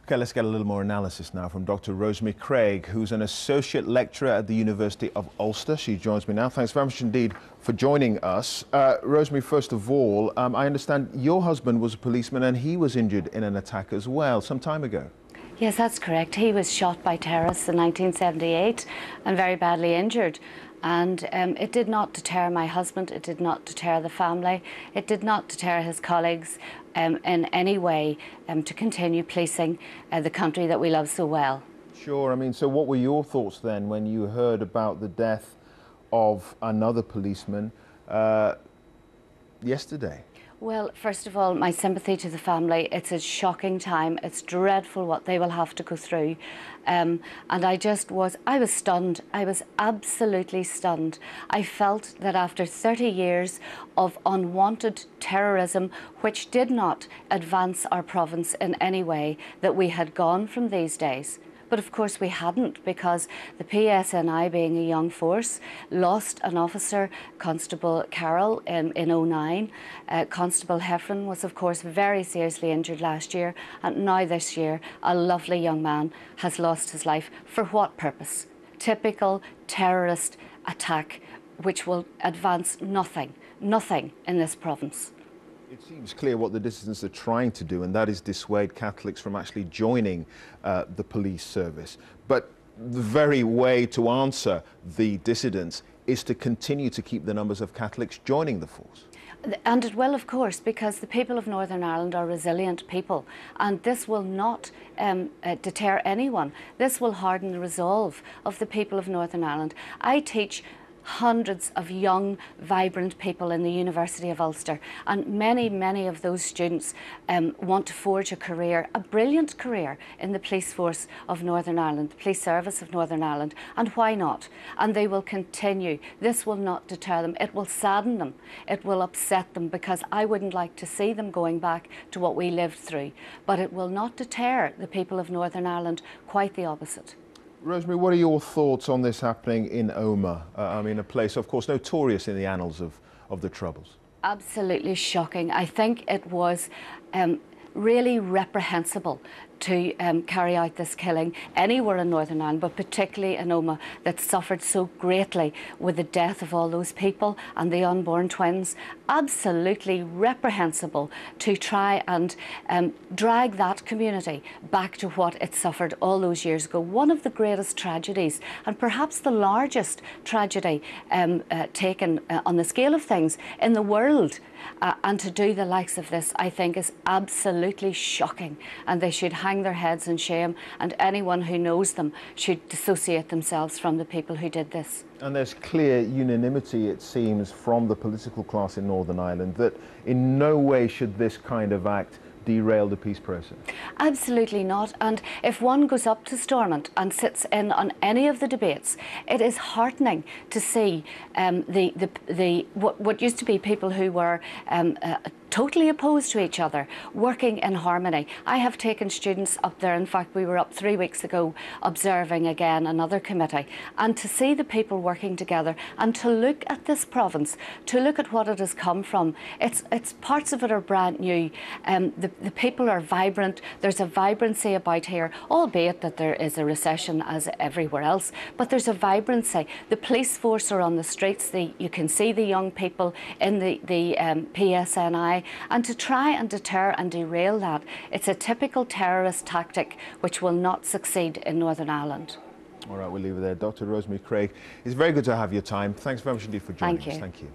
Okay, let's get a little more analysis now from Dr. Rosemary Craig, who's an associate lecturer at the University of Ulster. She joins me now. Thanks very much indeed for joining us. Rosemary, first of all, I understand your husband was a policeman and he was injured in an attack as well some time ago. Yes, that's correct. He was shot by terrorists in 1978 and very badly injured. And it did not deter my husband, it did not deter the family, it did not deter his colleagues in any way to continue policing the country that we love so well. Sure. I mean, so what were your thoughts then when you heard about the death of another policeman yesterday? Well, first of all, my sympathy to the family. It's a shocking time. It's dreadful what they will have to go through. And I was stunned. I was absolutely stunned. I felt that after 30 years of unwanted terrorism, which did not advance our province in any way, that we had gone from these days. But of course we hadn't, because the PSNI, being a young force, lost an officer, Constable Carroll, in 2009. Constable Heffron was of course very seriously injured last year, and now this year a lovely young man has lost his life. For what purpose? Typical terrorist attack which will advance nothing in this province. It seems clear what the dissidents are trying to do, and that is dissuade Catholics from actually joining the police service. But the very way to answer the dissidents is to continue to keep the numbers of Catholics joining the force. And it will, of course, because the people of Northern Ireland are resilient people, and this will not deter anyone. This will harden the resolve of the people of Northern Ireland. I teach hundreds of young, vibrant people in the University of Ulster, and many of those students want to forge a career, a brilliant career, in the police force of Northern Ireland, the police service of Northern Ireland, and why not? And they will continue. This will not deter them. It will sadden them. It will upset them, because I wouldn't like to see them going back to what we lived through. But it will not deter the people of Northern Ireland, quite the opposite. Rosemary, what are your thoughts on this happening in Omagh? I mean, a place, of course, notorious in the annals of the Troubles. Absolutely shocking. I think it was really reprehensible to carry out this killing anywhere in Northern Ireland, but particularly in Omagh, that suffered so greatly with the death of all those people and the unborn twins. Absolutely reprehensible to try and drag that community back to what it suffered all those years ago. One of the greatest tragedies, and perhaps the largest tragedy taken on the scale of things in the world. And to do the likes of this, I think, is absolutely shocking, and they should hang their heads in shame, and anyone who knows them should dissociate themselves from the people who did this. And there's clear unanimity, it seems, from the political class in Northern Ireland that in no way should this kind of act derail the peace process. Absolutely not. And if one goes up to Stormont and sits in on any of the debates, it is heartening to see what used to be people who were totally opposed to each other, working in harmony. I have taken students up there. In fact, we were up 3 weeks ago observing again another committee, and to see the people working together and to look at this province, to look at what it has come from. It's parts of it are brand new. The people are vibrant. There's a vibrancy about here, albeit that there is a recession as everywhere else, but there's a vibrancy. The police force are on the streets. You can see the young people in the PSNI. And to try and deter and derail that, it's a typical terrorist tactic which will not succeed in Northern Ireland. All right, we'll leave it there. Dr. Rosemary Craig, it's very good to have your time. Thanks very much indeed for joining us. Thank you.